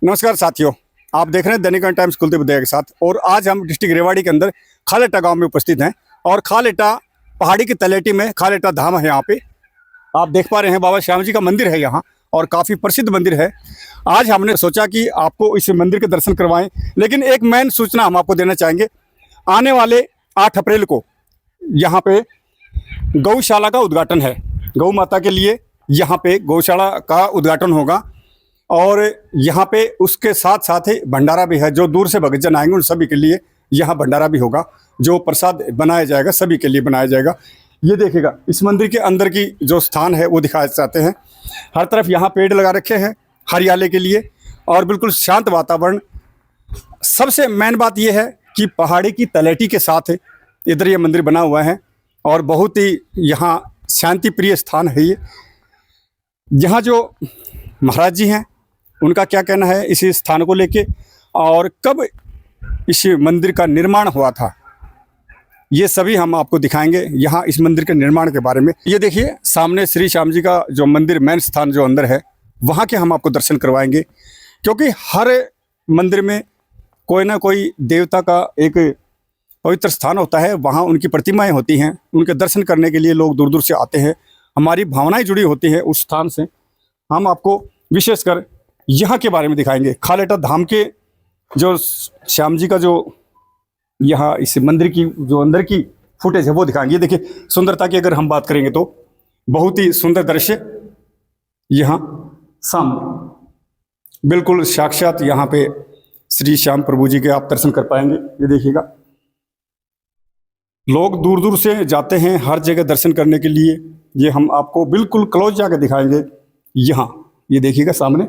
नमस्कार साथियों, आप देख रहे हैं दैनिक टाइम्स कुलदीप उदय के साथ। और आज हम डिस्ट्रिक्ट रेवाड़ी के अंदर खालेटा गांव में उपस्थित हैं और खालेटा पहाड़ी की तलेटी में खालेटा धाम है। यहाँ पे आप देख पा रहे हैं बाबा श्याम जी का मंदिर है यहाँ, और काफ़ी प्रसिद्ध मंदिर है। आज हमने सोचा कि आपको इस मंदिर के दर्शन करवाएं, लेकिन एक मेन सूचना हम आपको देना चाहेंगे। आने वाले 8 अप्रैल को यहाँ पे गौशाला का उद्घाटन है। गौ माता के लिए यहाँ पे गौशाला का उद्घाटन होगा, और यहाँ पे उसके साथ साथ ही भंडारा भी है। जो दूर से भक्तजन आएंगे उन सभी के लिए यहाँ भंडारा भी होगा। जो प्रसाद बनाया जाएगा सभी के लिए बनाया जाएगा। ये देखिएगा, इस मंदिर के अंदर की जो स्थान है वो दिखाना चाहते हैं। हर तरफ यहाँ पेड़ लगा रखे हैं हरियाली के लिए, और बिल्कुल शांत वातावरण। सबसे मेन बात यह है कि पहाड़ी की तलेटी के साथ इधर ये मंदिर बना हुआ है, और बहुत ही यहाँ शांति प्रिय स्थान है ये। यहाँ जो महाराज जी हैं उनका क्या कहना है इस स्थान को लेके, और कब इस मंदिर का निर्माण हुआ था, ये सभी हम आपको दिखाएंगे यहाँ इस मंदिर के निर्माण के बारे में। ये देखिए सामने श्री श्याम जी का जो मंदिर मेन स्थान जो अंदर है, वहाँ के हम आपको दर्शन करवाएंगे। क्योंकि हर मंदिर में कोई ना कोई देवता का एक पवित्र स्थान होता है, वहाँ उनकी प्रतिमाएं होती हैं। उनके दर्शन करने के लिए लोग दूर दूर से आते हैं। हमारी भावनाएं जुड़ी होती है उस स्थान से। हम आपको विशेषकर यहाँ के बारे में दिखाएंगे। खालेटा धाम के जो श्याम जी का जो यहाँ इस मंदिर की जो अंदर की फुटेज है वो दिखाएंगे। ये देखिए सुंदरता की अगर हम बात करेंगे तो बहुत ही सुंदर दृश्य यहाँ सामने, बिल्कुल साक्षात यहाँ पे श्री श्याम प्रभु जी के आप दर्शन कर पाएंगे। ये देखिएगा, लोग दूर दूर से जाते हैं हर जगह दर्शन करने के लिए। ये हम आपको बिल्कुल क्लोज जाकर दिखाएंगे। यहाँ ये देखिएगा सामने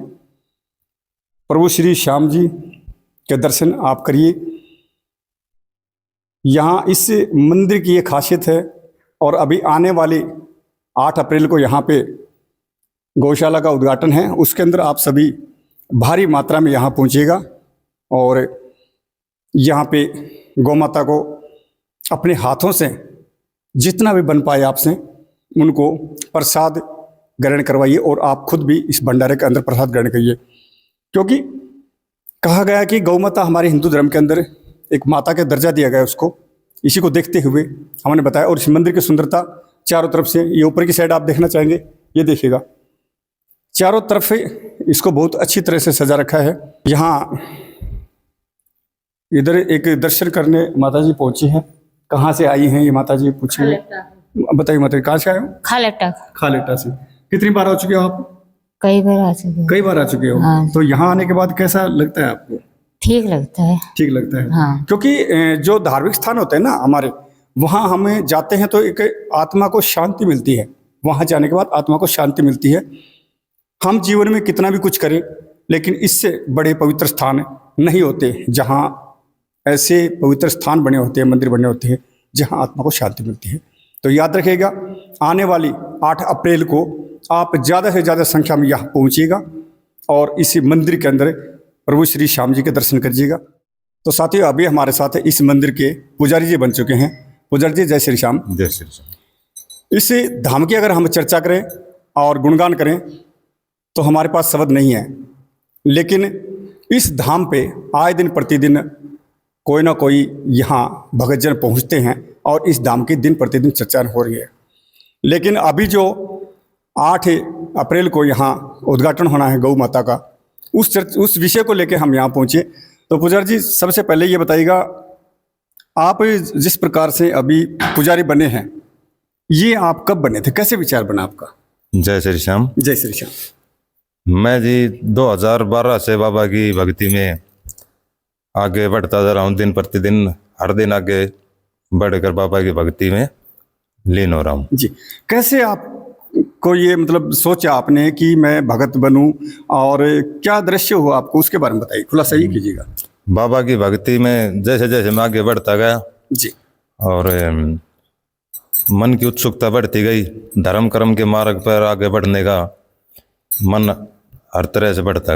प्रभु श्री श्याम जी के दर्शन आप करिए। यहाँ इस मंदिर की ये खासियत है। और अभी आने वाली 8 अप्रैल को यहाँ पे गौशाला का उद्घाटन है। उसके अंदर आप सभी भारी मात्रा में यहाँ पहुँचिएगा, और यहाँ पे गौ माता को अपने हाथों से जितना भी बन पाए आपसे उनको प्रसाद ग्रहण करवाइए, और आप खुद भी इस भंडारे के अंदर प्रसाद ग्रहण करिए। क्योंकि कहा गया कि गौ माता हमारे हिंदू धर्म के अंदर एक माता का दर्जा दिया गया उसको। इसी को देखते हुए हमने बताया। और इस मंदिर की सुंदरता चारों तरफ से, ये ऊपर की साइड आप देखना चाहेंगे, ये देखिएगा चारों तरफ से इसको बहुत अच्छी तरह से सजा रखा है। यहाँ इधर एक दर्शन करने माता जी पहुंची हैं। कहाँ से आई हैं ये माता जी, पूछिए, बताइए माता जी कहाँ से आए हो? खालेटा। खालेटा से। कितनी बार आ चुके हो आप? कई बार आ चुके हैं। कई बार आ चुके हो। हाँ। तो यहाँ आने के बाद कैसा लगता है आपको? ठीक लगता है। ठीक लगता है। हाँ। क्योंकि जो धार्मिक स्थान होते हैं ना हमारे, वहाँ हमें जाते हैं तो एक आत्मा को शांति मिलती है। वहाँ जाने के बाद आत्मा को शांति मिलती है। हम जीवन में कितना भी कुछ करें, लेकिन इससे बड़े पवित्र स्थान नहीं होते जहाँ ऐसे पवित्र स्थान बने होते हैं, मंदिर बने होते हैं जहाँ आत्मा को शांति मिलती है। तो याद रखिएगा, आने वाली 8 अप्रैल को आप ज़्यादा से ज़्यादा संख्या में यहाँ पहुँचिएगा, और इसी मंदिर के अंदर प्रभु श्री श्याम जी के दर्शन करिएगा। तो साथियों, अभी हमारे साथ इस मंदिर के पुजारी जी बन चुके हैं। पुजारी जी जय श्री श्याम। जय श्री श्याम। इस धाम की अगर हम चर्चा करें और गुणगान करें तो हमारे पास शब्द नहीं है। लेकिन इस धाम पे आए दिन प्रतिदिन कोई ना कोई यहाँ भक्तजन पहुँचते हैं, और इस धाम की दिन प्रतिदिन चर्चा हो रही है। लेकिन अभी जो 8 अप्रैल को यहाँ उद्घाटन होना है गौ माता का, उस विषय को लेकर हम यहाँ पहुँचे। तो पुजारी जी सबसे पहले ये बताइएगा, आप जिस प्रकार से अभी पुजारी बने हैं, ये आप कब बने थे, कैसे विचार बना आपका? जय श्री श्याम। जय श्री श्याम। मैं जी 2012 से बाबा की भक्ति में आगे बढ़ता जा रहा हूँ। दिन प्रतिदिन हर दिन आगे बढ़कर बाबा की भक्ति में लीन हो रहा हूँ जी। कैसे आपको ये मतलब सोचा आपने कि मैं भगत बनूं, और क्या दृश्य हुआ आपको, उसके बारे में बताइए, खुलासा ही कीजिएगा। बाबा की भक्ति में जैसे जैसे मैं आगे बढ़ता गया जी, और मन की उत्सुकता बढ़ती गई। धर्म कर्म के मार्ग पर आगे बढ़ने का मन हर तरह से बढ़ता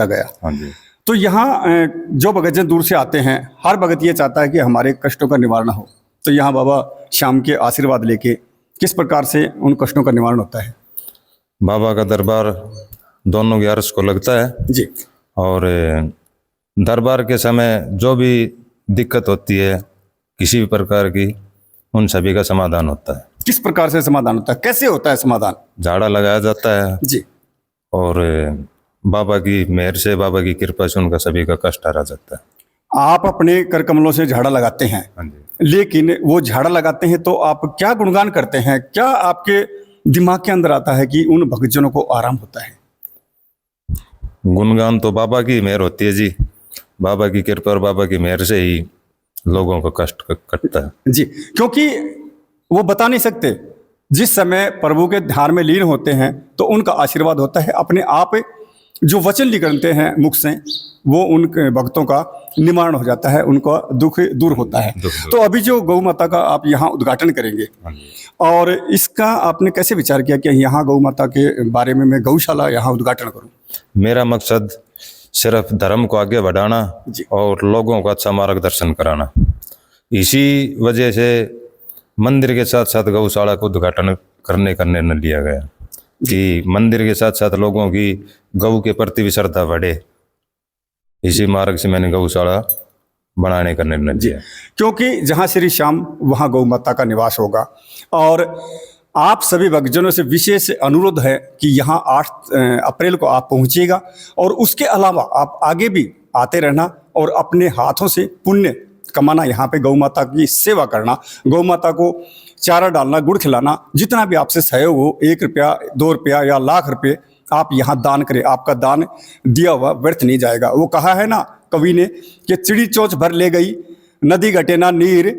गया। हाँ जी। तो यहाँ जो भगतजन दूर से आते हैं, हर भगत ये चाहता है कि हमारे कष्टों का निवारण हो। तो यहाँ बाबा श्याम के आशीर्वाद लेके किस प्रकार से उन कष्टों का निवारण होता है? बाबा का दरबार दोनों की अर्श को लगता है जी, और दरबार के समय जो भी दिक्कत होती है किसी भी प्रकार की, उन सभी का समाधान होता है। किस प्रकार से समाधान होता है, कैसे होता है समाधान? झाड़ा लगाया जाता है जी। और बाबा की मेहर से, बाबा की कृपा से उनका सभी का कष्ट हरा जाता है। आप अपने कर कमलों से झाड़ा लगाते हैं, हाँ जी। लेकिन वो झाड़ा लगाते हैं तो आप क्या गुणगान करते हैं, क्या आपके दिमाग के अंदर आता है कि उन भक्तजनों को आराम होता है? गुणगान तो बाबा की मेहर होती है जी, बाबा की कृपा और बाबा की मेहर से ही लोगों का कष्ट कटता है जी। क्योंकि वो बता नहीं सकते, जिस समय प्रभु के ध्यान में लीन होते हैं तो उनका आशीर्वाद होता है, अपने आप जो वचन निकलते हैं मुख से वो उन भक्तों का निवारण हो जाता है, उनका दुख दूर होता है। तो अभी जो गौ माता का आप यहाँ उद्घाटन करेंगे, और इसका आपने कैसे विचार किया कि यहाँ गौ माता के बारे में मैं गौशाला यहाँ उद्घाटन करूँ? मेरा मकसद सिर्फ धर्म को आगे बढ़ाना जी। और लोगों को अच्छा मार्गदर्शन कराना। इसी वजह से मंदिर के साथ साथ गौशाला को उद्घाटन करने का निर्णय लिया गया कि मंदिर के साथ साथ लोगों की गौ के प्रति भी श्रद्धा बढ़े। इसी मार्ग से मैंने गौशाला बनाने का निर्णय लिया, क्योंकि जहाँ श्री श्याम वहाँ गौ माता का निवास होगा। और आप सभी भक्तजनों से विशेष अनुरोध है कि यहाँ 8 अप्रैल को आप पहुँचिएगा, और उसके अलावा आप आगे भी आते रहना और अपने हाथों से पुण्य कमाना, यहाँ पे गौ माता की सेवा करना, गौ माता को चारा डालना, गुड़ खिलाना, जितना भी आपसे सहयोग हो, 1 रुपया 2 रुपया या लाख रुपये आप यहाँ दान करें। आपका दान दिया हुआ व्यर्थ नहीं जाएगा। वो कहा है ना कवि ने कि चिड़ी चोंच भर ले गई नदी घटे ना नीर,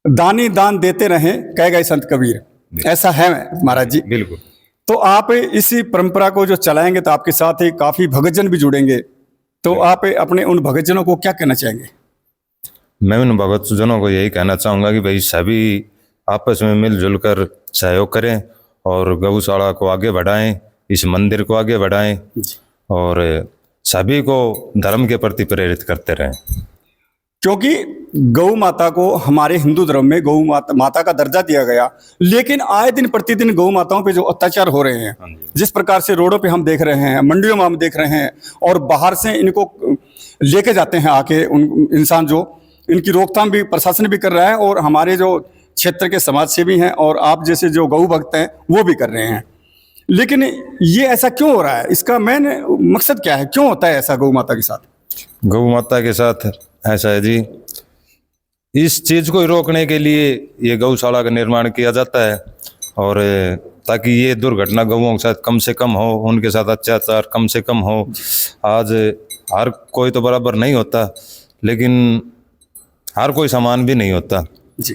दानी दान देते रहें कह गए संत कबीर। ऐसा है महाराज जी। बिल्कुल। तो आप इसी परंपरा को जो चलाएंगे तो आपके साथ ही काफ़ी भक्तजन भी जुड़ेंगे, तो आप अपने उन भक्तजनों को क्या कहना चाहेंगे? मैं उन भक्तजनों को यही कहना चाहूँगा कि भाई सभी आपस में मिलजुल कर सहयोग करें और गौशाला को आगे बढ़ाएं, इस मंदिर को आगे बढ़ाएं और सभी को धर्म के प्रति प्रेरित करते रहें। क्योंकि गौ माता को हमारे हिंदू धर्म में गौ माता का दर्जा दिया गया, लेकिन आए दिन प्रतिदिन गौ माताओं पे जो अत्याचार हो रहे हैं, जिस प्रकार से रोडों पे हम देख रहे हैं, मंडियों में हम देख रहे हैं, और बाहर से इनको लेके जाते हैं आके उन इंसान, जो इनकी रोकथाम भी प्रशासन भी कर रहा है और हमारे जो क्षेत्र के समाज सेवी हैं और आप जैसे जो गौ भक्त हैं वो भी कर रहे हैं। लेकिन ये ऐसा क्यों हो रहा है, इसका मेन मकसद क्या है, क्यों होता है ऐसा गौ माता के साथ? गौ माता के साथ ऐसा है जी, इस चीज़ को रोकने के लिए ये गौशाला का निर्माण किया जाता है, और ताकि ये दुर्घटना गौओं के साथ कम से कम हो, उनके साथ अत्याचार कम से कम हो। आज हर कोई तो बराबर नहीं होता, लेकिन हर कोई समान भी नहीं होता जी।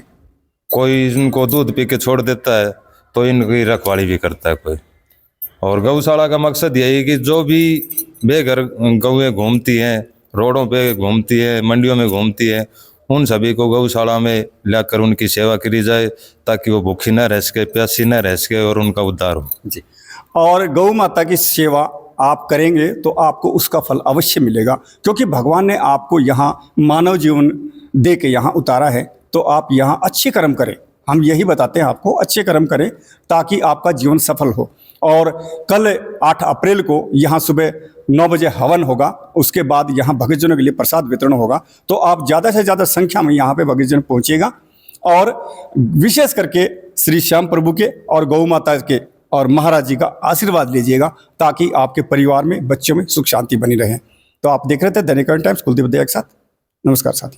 कोई इनको दूध पी के छोड़ देता है तो इनकी रखवाली भी करता है कोई। और गौशाला का मकसद यही है कि जो भी बेघर गौएं घूमती हैं, रोडों पे घूमती है, मंडियों में घूमती है, उन सभी को गौशाला में लाकर उनकी सेवा करी जाए, ताकि वो भूखी न रह सके, प्यासी न रह सके और उनका उद्धार हो जी। और गौ माता की सेवा आप करेंगे तो आपको उसका फल अवश्य मिलेगा, क्योंकि भगवान ने आपको यहाँ मानव जीवन दे के यहाँ उतारा है, तो आप यहाँ अच्छे कर्म करें। हम यही बताते हैं आपको, अच्छे कर्म करें ताकि आपका जीवन सफल हो। और कल 8 अप्रैल को यहाँ सुबह 9 बजे हवन होगा, उसके बाद यहाँ भक्तजनों के लिए प्रसाद वितरण होगा। तो आप ज़्यादा से ज़्यादा संख्या में यहाँ पे भक्तजन पहुँचिएगा और विशेष करके श्री श्याम प्रभु के और गौ माता के और महाराज जी का आशीर्वाद लीजिएगा, ताकि आपके परिवार में, बच्चों में सुख शांति बनी रहे। तो आप देख रहे थे दैनिक करंट टाइम्स, कुलदीप दया के साथ। नमस्कार साथी।